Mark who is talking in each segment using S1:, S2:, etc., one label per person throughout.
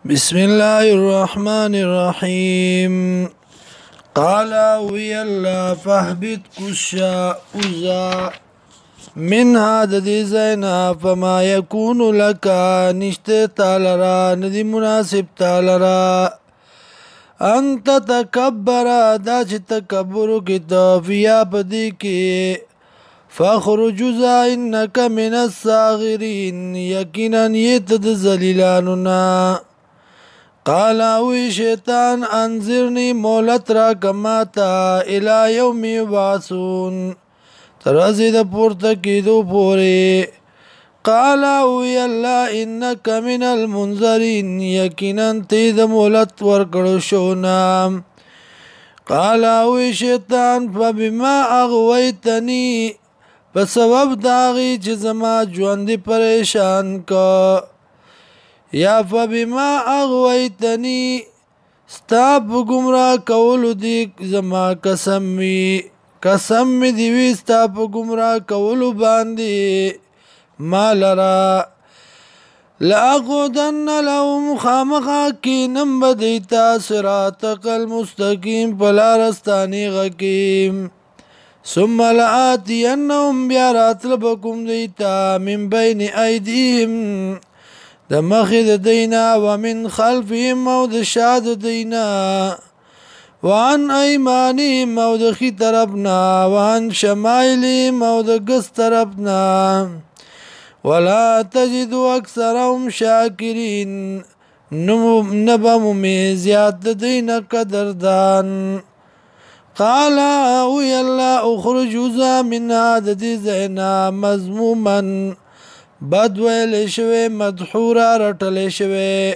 S1: بسم الله الرحمن الرحيم قال وي الله فاهبط كشا أزا منها ددي زينا فما يكون لك نشت تالرا ندي مناسب تالرا أنت تكبر داش تكبر كتاب فيا بديكي فاخرج إنك من الصاغرين يقينا يتد زليلاننا قال وی شیطان انذرنی مولت را کماتا الى یوم یبعثون ترازی دا پورتا کیدو پوری قال وی اللہ انک من المنذرین یقینا تید مولت ورکڑو شونا قال وی شیطان فبما اغویتنی بسبب داغی چه زما جواندی پریشان کا یا فبما اغویتنی ستا په گمراه کولو دی زما قسم می دیوی ستا په گمراه کولو باندې ما لرا لأقعدن لهم خامخا کینم بدیتا صراطک المستقیم پلارستانی غکیم ثم لآتینهم بیا راتلبکم دیتا من بین ایدیهم د مخې د دینا ومن خلفهم او د شا د دینا وعن ایمانهم او د خي طرفنا وعن شمائلهم او د ګس طرفنا ولا تجد اکثرهم شاکرین نبم زیاد د دینا قدردان قال وی الله اخرج منها د دې زینا مذموما بد ویل شوی مدحورا رټل شوی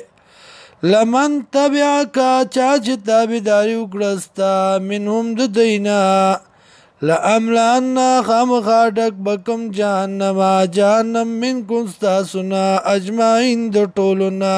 S1: لمن تبعکا چا چې تابعداري وکړستا منهم د دینا لاملان خامخا ډک بکم جهنم منکم استاسنا اجمعین د ټولنا